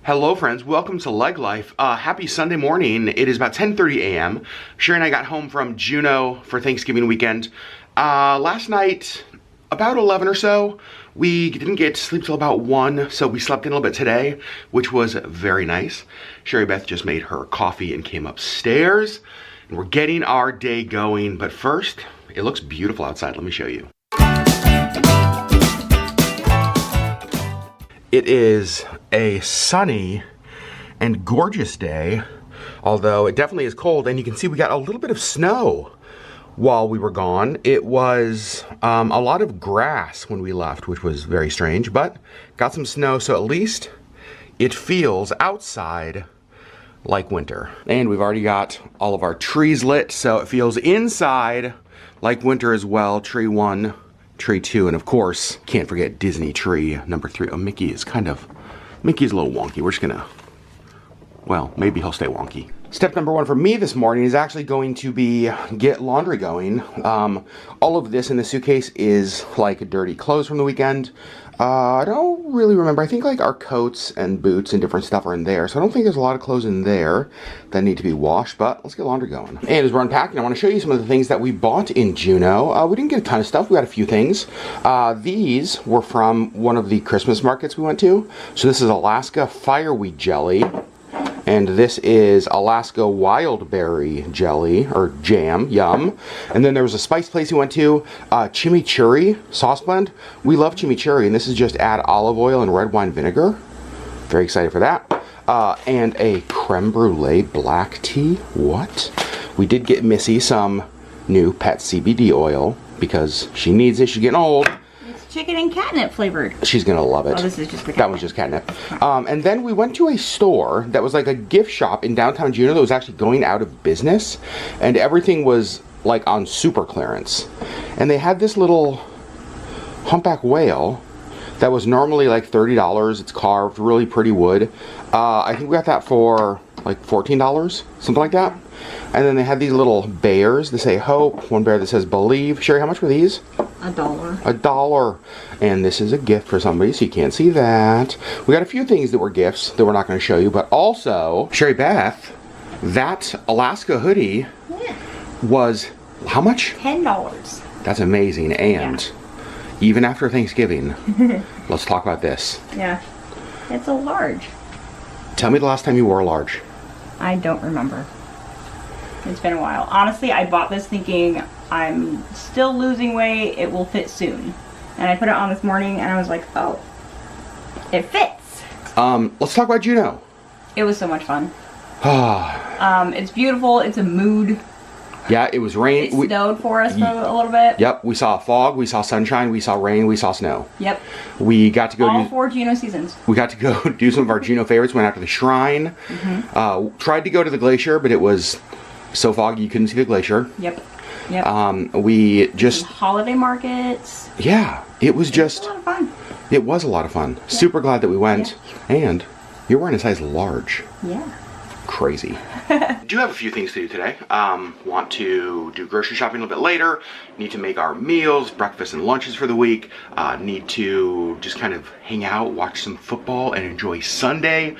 Hello friends, welcome to LeggLife. Happy Sunday morning. It is about 10:30 a.m. Sherri and I got home from Juneau for Thanksgiving weekend. Last night, about 11 or so, we didn't get to sleep till about 1, so we slept in a little bit today, which was very nice. Sherri Beth just made her coffee and came upstairs, and we're getting our day going, but first, it looks beautiful outside. Let me show you. It is a sunny and gorgeous day, although it definitely is cold, and you can see we got a little bit of snow while we were gone. It was a lot of grass when we left, which was very strange, but got some snow, so at least it feels outside like winter. And we've already got all of our trees lit, so it feels inside like winter as well. Tree 1. Tree 2, and of course, can't forget Disney tree number 3. Oh, Mickey's a little wonky. We're just gonna, well, maybe he'll stay wonky. Step number 1 for me this morning is actually going to be get laundry going. All of this in the suitcase is like dirty clothes from the weekend. I don't really remember. I think like our coats and boots and different stuff are in there. So I don't think there's a lot of clothes in there that need to be washed, but let's get laundry going. And as we're unpacking, I want to show you some of the things that we bought in Juneau. We didn't get a ton of stuff. We got a few things. These were from one of the Christmas markets we went to. So this is Alaska fireweed jelly. And this is Alaska wild berry jelly, or jam, yum. And then there was a spice place we went to, chimichurri sauce blend. We love chimichurri, and this is just add olive oil and red wine vinegar. Very excited for that. And a creme brulee black tea. What? We did get Missy some new pet CBD oil, because she needs it, she's getting old. Chicken and catnip flavored. She's gonna love it. Oh, this is just that was just catnip. And then we went to a store that was like a gift shop in downtown Juneau that was actually going out of business, and everything was like on super clearance. And they had this little humpback whale that was normally like $30. It's carved, really pretty wood. I think we got that for like $14, something like that. And then they had these little bears that say hope, one bear that says believe. Sherri, how much were these? $1. $1. And this is a gift for somebody, so you can't see that. We got a few things that were gifts that we're not going to show you, but also, Sherri Beth, that Alaska hoodie was how much? $10. That's amazing. And even after Thanksgiving, let's talk about this. Yeah. It's a large. Tell me the last time you wore a large. I don't remember. It's been a while. Honestly, I bought this thinking I'm still losing weight, it will fit soon. And I put it on this morning and I was like, oh, it fits. Let's talk about Juneau. It was so much fun. It's beautiful, it's a mood. Yeah, it was rain. It snowed for us for a little bit. Yep, we saw fog, we saw sunshine, we saw rain, we saw snow. Yep. We got to go all 4 Juneau seasons. We got to go do some of our Juneau favorites. Went out to the shrine. Tried to go to the glacier, but it was so foggy you couldn't see the glacier. Yep. Yep. We just some holiday markets. Yeah, it was just a lot of fun. It was a lot of fun. Yep. Super glad that we went. Yep. And you're wearing a size large. Yeah. Crazy. Do have a few things to do today. Want to do grocery shopping a little bit later. Need to make our meals, breakfast and lunches for the week. Need to just kind of hang out, watch some football, and enjoy Sunday.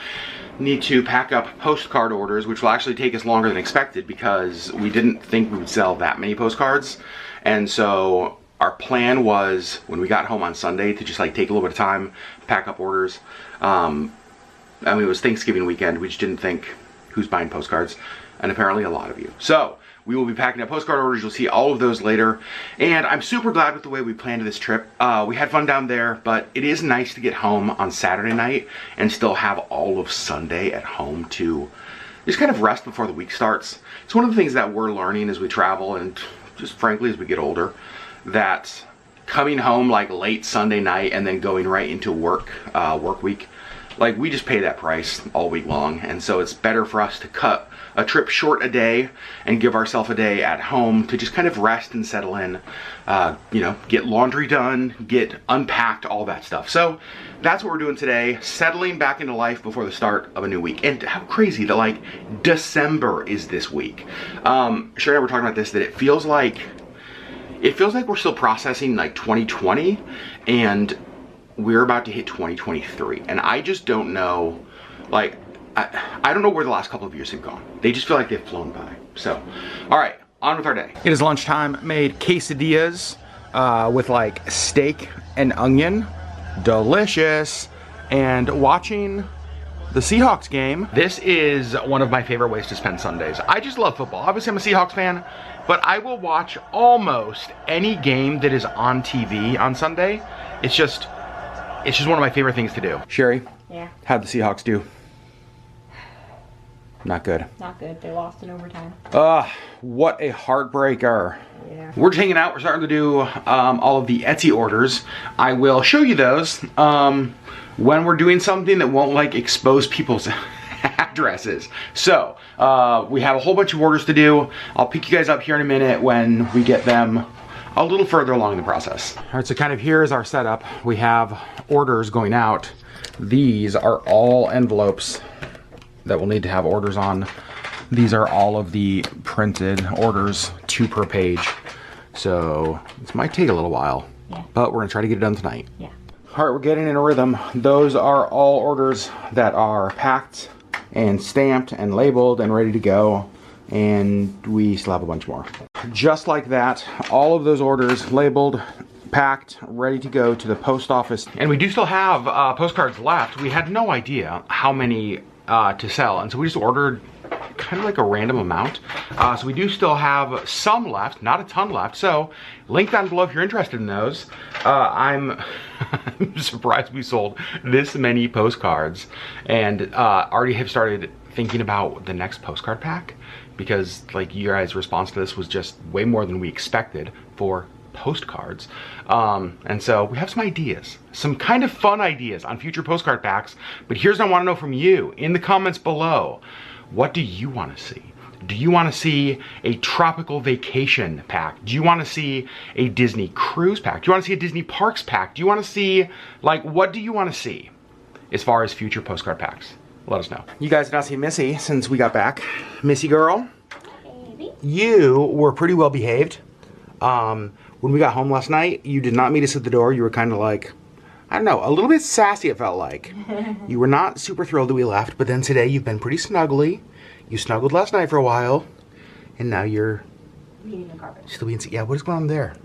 Need to pack up postcard orders, which will actually take us longer than expected because we didn't think we would sell that many postcards. And so our plan was, when we got home on Sunday, to just like take a little bit of time, pack up orders. I mean, it was Thanksgiving weekend. We just didn't think who's buying postcards, and apparently a lot of you. So we will be packing up postcard orders. You'll see all of those later. And I'm super glad with the way we planned this trip. We had fun down there, but it is nice to get home on Saturday night and still have all of Sunday at home to just kind of rest before the week starts. It's one of the things that we're learning as we travel, and just frankly as we get older, that coming home like late Sunday night and then going right into work week, like we just pay that price all week long. And so it's better for us to cut a trip short a day and give ourselves a day at home to just kind of rest and settle in, you know, get laundry done, get unpacked, all that stuff. So that's what we're doing today, settling back into life before the start of a new week. And how crazy that like December is this week. Sherri and I were talking about this, that it feels like we're still processing like 2020 and we're about to hit 2023. And I just don't know Like, I don't know where the last couple of years have gone. They just feel like they've flown by. So, all right, on with our day. It is lunchtime. Made quesadillas with like steak and onion. Delicious. And watching the Seahawks game. This is one of my favorite ways to spend Sundays. I just love football. Obviously, I'm a Seahawks fan, but I will watch almost any game that is on TV on Sunday. It's just one of my favorite things to do. Sherri? Yeah. How'd the Seahawks do? Not good. Not good. They lost in overtime. What a heartbreaker. Yeah. We're just hanging out. We're starting to do all of the Etsy orders. I will show you those when we're doing something that won't like expose people's addresses. So we have a whole bunch of orders to do. I'll pick you guys up here in a minute when we get them a little further along in the process. All right, so kind of here is our setup. We have orders going out. These are all envelopes that we'll need to have orders on. These are all of the printed orders, 2 per page. So this might take a little while, but we're gonna try to get it done tonight. Yeah. All right, we're getting in a rhythm. Those are all orders that are packed and stamped and labeled and ready to go. And we still have a bunch more. Just like that, all of those orders labeled, packed, ready to go to the post office. And we do still have postcards left. We had no idea how many to sell, and so we just ordered kind of like a random amount. So we do still have some left, not a ton left. So link down below if you're interested in those. I'm surprised we sold this many postcards, and already have started thinking about the next postcard pack, because like your guys' response to this was just way more than we expected for postcards. And so we have some ideas, some kind of fun ideas on future postcard packs. But here's what I want to know from you in the comments below. What do you want to see? Do you want to see a tropical vacation pack? Do you want to see a Disney cruise pack? Do you want to see a Disney parks pack? Do you want to see, like, what do you want to see as far as future postcard packs? Let us know. You guys have not seen Missy since we got back. Missy girl, baby. You were pretty well behaved. When we got home last night, you did not meet us at the door. You were kind of like, I don't know, a little bit sassy, it felt like. You were not super thrilled that we left, but then today you've been pretty snuggly. You snuggled last night for a while, and now you're Eating the carpet. still being, yeah, what is going on there?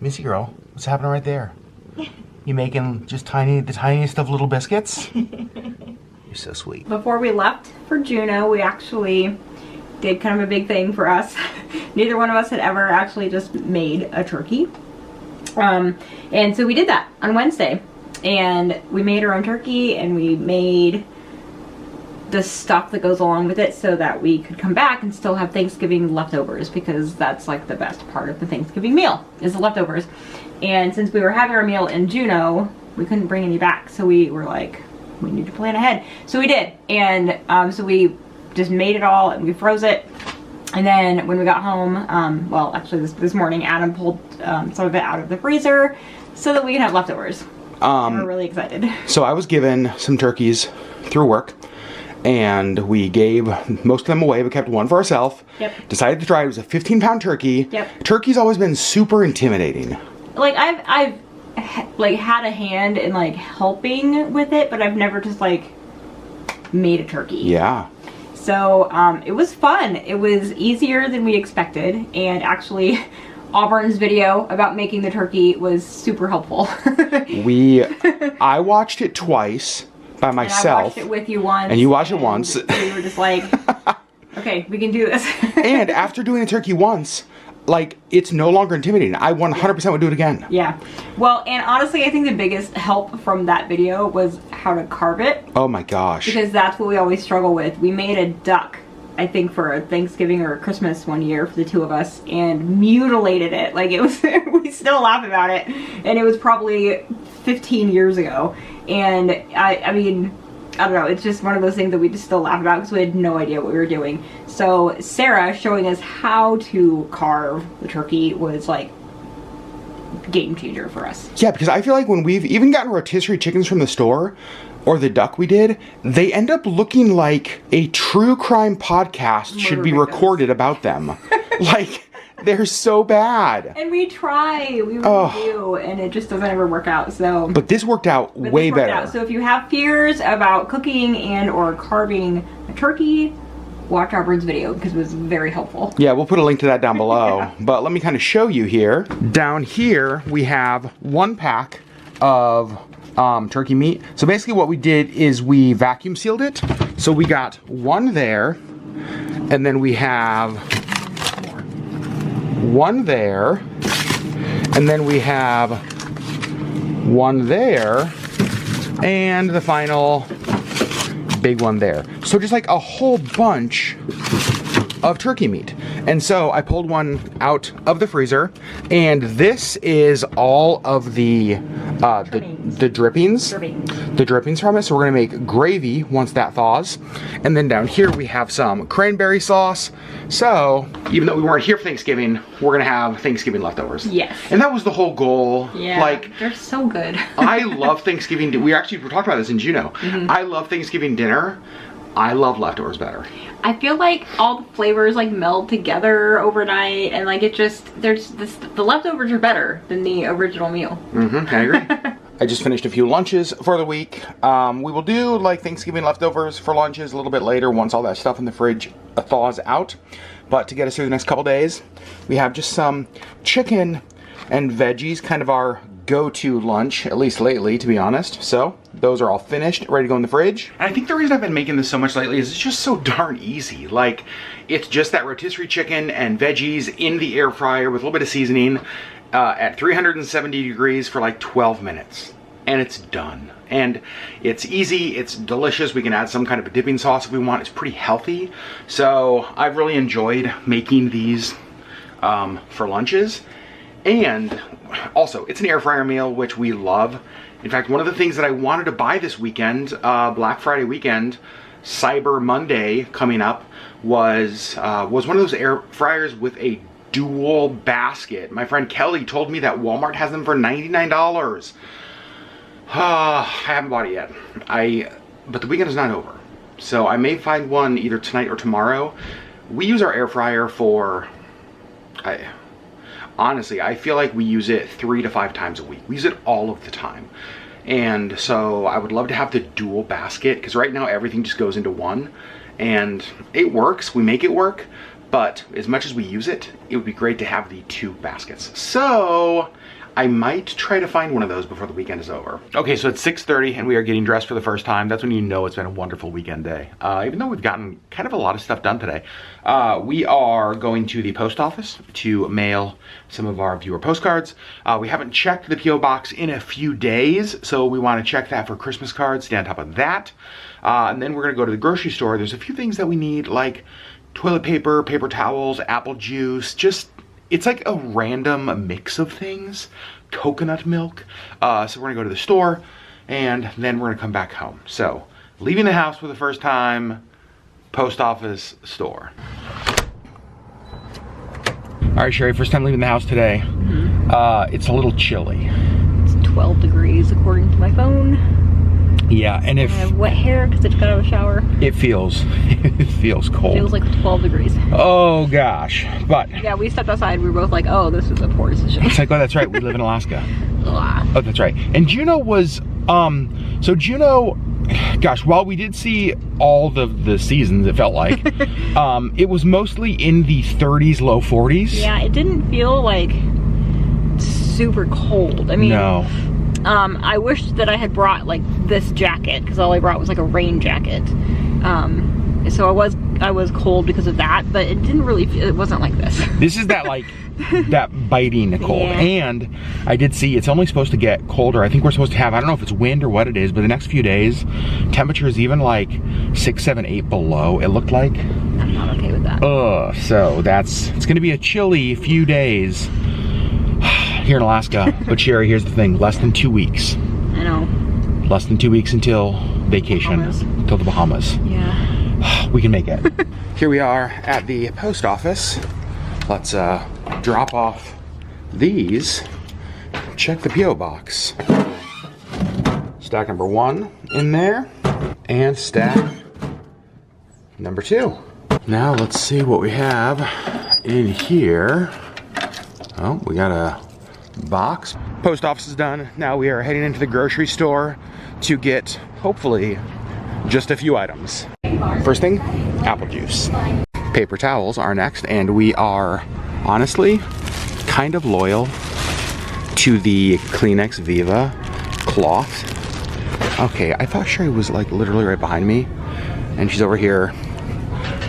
Missy girl, what's happening right there? You making just the tiniest of little biscuits? You're so sweet. Before we left for Juneau, we actually did kind of a big thing for us. Neither one of us had ever actually just made a turkey. And so we did that on Wednesday. And we made our own turkey, and we made the stuff that goes along with it so that we could come back and still have Thanksgiving leftovers, because that's like the best part of the Thanksgiving meal is the leftovers. And since we were having our meal in Juneau, we couldn't bring any back. So we were like, we need to plan ahead. So we did. And so we just made it all and we froze it. And then when we got home, well, actually this morning, Adam pulled some of it out of the freezer so that we can have leftovers. We're really excited. So I was given some turkeys through work, and we gave most of them away, but kept one for ourselves. Yep. Decided to try it. It was a 15-pound turkey. Yep. Turkey's always been super intimidating. Like I've like had a hand in like helping with it, but I've never just like made a turkey. Yeah. So it was fun. It was easier than we expected, and actually Auburn's video about making the turkey was super helpful. I watched it twice by myself. And I watched it with you once. And you watched it once. We were just like, okay, we can do this. And after doing a turkey once, like, it's no longer intimidating. I 100% would do it again. Yeah. Well, and honestly, I think the biggest help from that video was how to carve it. Oh my gosh. Because that's what we always struggle with. We made a duck, I think, for a Thanksgiving or a Christmas one year for the two of us, and mutilated it. Like, it was, we still laugh about it. And it was probably 15 years ago. And I mean, I don't know, it's just one of those things that we just still laugh about because we had no idea what we were doing. So Sarah showing us how to carve the turkey was like game changer for us. Yeah, because I feel like when we've even gotten rotisserie chickens from the store, or the duck we did, they end up looking like a true crime podcast should be recorded about them. Like, They're so bad. And we try, we really do, and it just doesn't ever work out, so. But this worked out way better. So if you have fears about cooking and or carving a turkey, watch Auburn's video because it was very helpful. Yeah, we'll put a link to that down below. Yeah. But let me kind of show you here. Down here, we have 1 pack of turkey meat. So basically what we did is we vacuum sealed it. So we got 1 there, and then we have 1 there, and then we have 1 there, and the final big one there. So just like a whole bunch of turkey meat. And so I pulled 1 out of the freezer, and this is all of the drippings. The drippings from it. So we're gonna make gravy once that thaws. And then down here we have some cranberry sauce. So even though we weren't here for Thanksgiving, we're gonna have Thanksgiving leftovers. Yes. And that was the whole goal. Yeah, like, they're so good. I love Thanksgiving. We talked about this in Juneau. I love Thanksgiving dinner. I love leftovers better. I feel like all the flavors like meld together overnight, and like it just, the leftovers are better than the original meal. I agree. I just finished a few lunches for the week. We will do like Thanksgiving leftovers for lunches a little bit later once all that stuff in the fridge thaws out. But to get us through the next couple days, we have just some chicken and veggies, kind of our go-to lunch, at least lately, to be honest. So those are all finished, ready to go in the fridge. And I think the reason I've been making this so much lately is it's just so darn easy. Like, it's just that rotisserie chicken and veggies in the air fryer with a little bit of seasoning at 370 degrees for like 12 minutes. And it's done. And it's easy, it's delicious. We can add some kind of a dipping sauce if we want. It's pretty healthy. So I've really enjoyed making these for lunches. And also, it's an air fryer meal, which we love. In fact, one of the things that I wanted to buy this weekend, Black Friday weekend, Cyber Monday coming up, was one of those air fryers with a dual basket. My friend Kelly told me that Walmart has them for $99. I haven't bought it yet. But the weekend is not over. So I may find one either tonight or tomorrow. We use our air fryer for... honestly, I feel like we use it 3 to 5 times a week. We use it all of the time. And so I would love to have the dual basket, because right now everything just goes into one. And it works, we make it work, but as much as we use it, it would be great to have the 2 baskets. So I might try to find one of those before the weekend is over. Okay, so it's 6:30 and we are getting dressed for the first time. That's when you know it's been a wonderful weekend day. Even though we've gotten kind of a lot of stuff done today. We are going to the post office to mail some of our viewer postcards. We haven't checked the P.O. box in a few days, so we want to check that for Christmas cards, stay on top of that. And then we're gonna go to the grocery store. There's a few things that we need, like toilet paper, paper towels, apple juice, just, it's like a random mix of things. Coconut milk. So we're gonna go to the store and then we're gonna come back home. So leaving the house for the first time, post office, store. All right, Sherry, first time leaving the house today. It's a little chilly. It's 12 degrees according to my phone. Yeah, and if I have wet hair because I just got out of a shower. It feels cold. It feels like 12 degrees. Oh gosh, but yeah, we stepped outside. We were both like, "Oh, this is a poor decision." It's like, oh, that's right. We live in Alaska. Oh, that's right. And Juneau was so Juneau. Gosh, while we did see all the seasons, it felt like it was mostly in the 30s, low 40s. Yeah, it didn't feel like super cold. I mean, no. I wish that I had brought like this jacket because all I brought was like a rain jacket. So I was cold because of that, but it didn't really feel, it wasn't like this. This is that like that biting cold. Yeah. And I did see it's only supposed to get colder. I think we're supposed to have, I don't know if it's wind or what it is, but the next few days temperature is even like 6, 7, 8 below, it looked like. I'm not okay with that. So it's gonna be a chilly few days here in Alaska. But Sherry, here's the thing, less than 2 weeks. I know. Less than 2 weeks until vacation, until the Bahamas. Yeah. We can make it. Here we are at the post office. Let's drop off these. Check the P.O. box. Stack number 1 in there, and stack number 2. Now let's see what we have in here. Oh, we got a box. Post office is done. Now we are heading into the grocery store to get, hopefully, just a few items. First thing, apple juice. Paper towels are next, and we are honestly kind of loyal to the Kleenex Viva cloth. Okay, I thought Sherri was like literally right behind me, and she's over here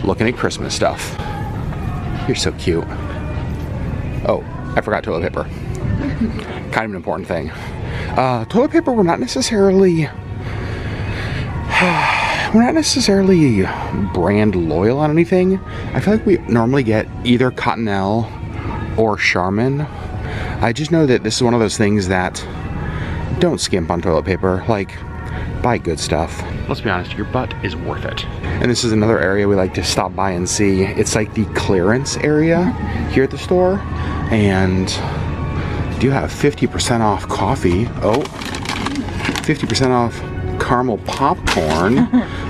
looking at Christmas stuff. You're so cute. Oh, I forgot toilet paper. Kind of an important thing. Toilet paper, we're not necessarily brand loyal on anything. I feel like we normally get either Cottonelle or Charmin. I just know that this is one of those things that don't skimp on toilet paper. Like, buy good stuff. Let's be honest, your butt is worth it. And this is another area we like to stop by and see. It's like the clearance area here at the store. And do have 50% off coffee. Oh, 50% off caramel popcorn.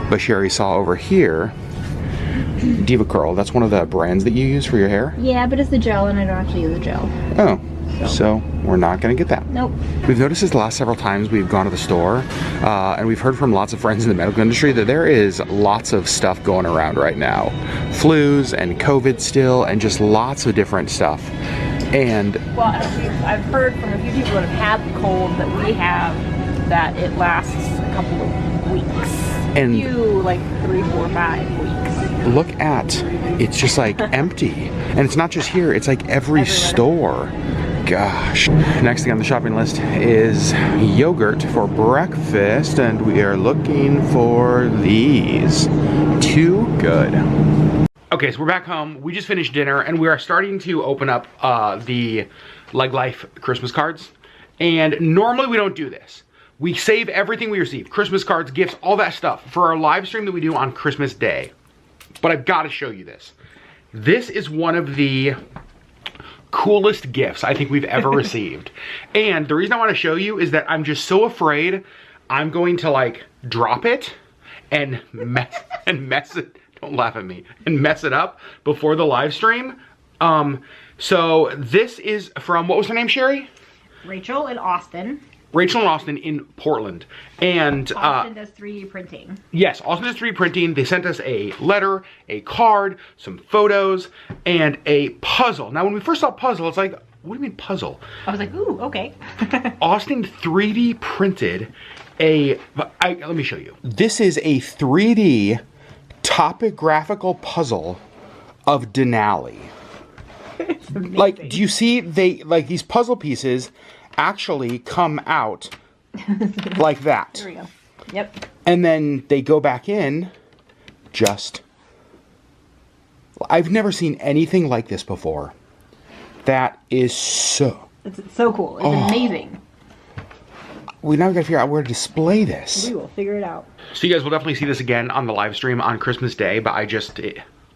But Sherri saw over here Diva Curl. That's one of the brands that you use for your hair? Yeah, but it's the gel and I don't actually use the gel. Oh, so we're not gonna get that. Nope. We've noticed this the last several times we've gone to the store, and we've heard from lots of friends in the medical industry that there is lots of stuff going around right now. Flus and COVID still, and just lots of different stuff. And well, I've heard from a few people that have had the cold that we have that it lasts a couple of weeks. And a few, like 3, 4, 5 weeks. Look at, it's just like empty. And it's not just here, it's like every store. Gosh. Next thing on the shopping list is yogurt for breakfast, and we are looking for these. Too good. Okay, so we're back home. We just finished dinner, and we are starting to open up the LeggLife Christmas cards. And normally we don't do this. We save everything we receive, Christmas cards, gifts, all that stuff, for our live stream that we do on Christmas Day. But I've got to show you this. This is one of the coolest gifts I think we've ever received. And the reason I want to show you is that I'm just so afraid I'm going to like drop it and mess it. Don't laugh at me. And mess it up before the live stream. So this is from, what was her name, Sherri? Rachel in Austin. Rachel and Austin in Portland. And Austin does 3D printing. Yes, Austin does 3D printing. They sent us a letter, a card, some photos, and a puzzle. Now, when we first saw puzzle, it's like, what do you mean puzzle? I was like, ooh, okay. Austin 3D printed let me show you. This is a 3D topographical puzzle of Denali. Like, do you see these puzzle pieces actually come out like that? There we go. Yep. And then they go back in I've never seen anything like this before. That is so... It's so cool. It's amazing. We now gotta figure out where to display this. We will figure it out. So you guys will definitely see this again on the live stream on Christmas Day, but I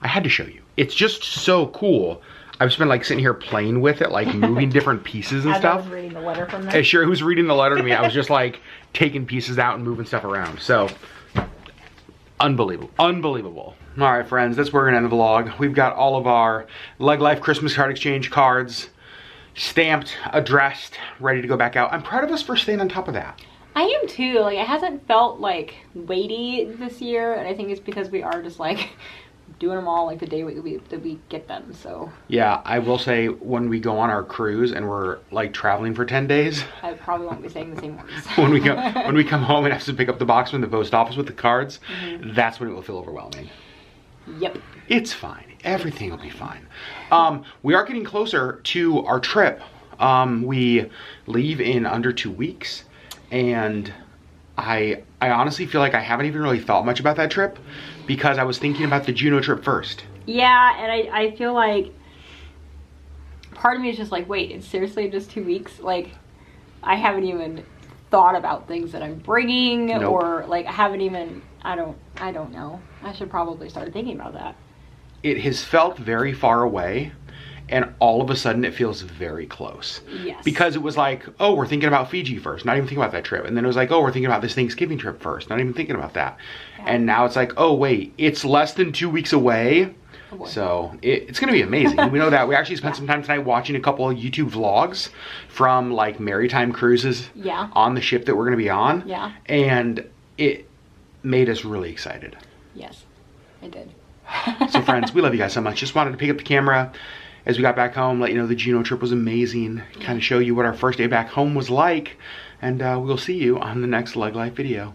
had to show you. It's just so cool. I've just been like sitting here playing with it, like moving different pieces and stuff. I was reading the letter from them. As Sherri was reading the letter to me, I was just like taking pieces out and moving stuff around. So, unbelievable. Unbelievable. All right, friends, that's where we're gonna end the vlog. We've got all of our LeggLife Christmas card exchange cards stamped, addressed, ready to go back out. I'm proud of us for staying on top of that. I am too. Like, it hasn't felt like weighty this year, and I think it's because we are just like doing them all like the day that we get them. So yeah, I will say when we go on our cruise and we're like traveling for 10 days, I probably won't be saying the same words. when we come home and have to pick up the box from the post office with the cards, that's when it will feel overwhelming. Yep. It's fine. Everything will be fine. We are getting closer to our trip. We leave in under 2 weeks, and I honestly feel like I haven't even really thought much about that trip because I was thinking about the Juneau trip first. Yeah, and I feel like part of me is just like, wait, it's seriously just 2 weeks? Like, I haven't even thought about things that I'm bringing. Nope. Or like I haven't even, I don't know. I should probably start thinking about that. It has felt very far away, and all of a sudden it feels very close. Yes. Because it was like, oh, we're thinking about Fiji first, not even thinking about that trip. And then it was like, oh, we're thinking about this Thanksgiving trip first, not even thinking about that. Yeah. And now it's like, oh, wait, it's less than 2 weeks away. Oh boy. So it's gonna be amazing. We know that. We actually spent some time tonight watching a couple of YouTube vlogs from like maritime cruises on the ship that we're gonna be on. Yeah. And it made us really excited. Yes, I did. So friends, we love you guys so much. Just wanted to pick up the camera as we got back home, let you know the Juneau trip was amazing, kind of show you what our first day back home was like, and we'll see you on the next LeggLife video.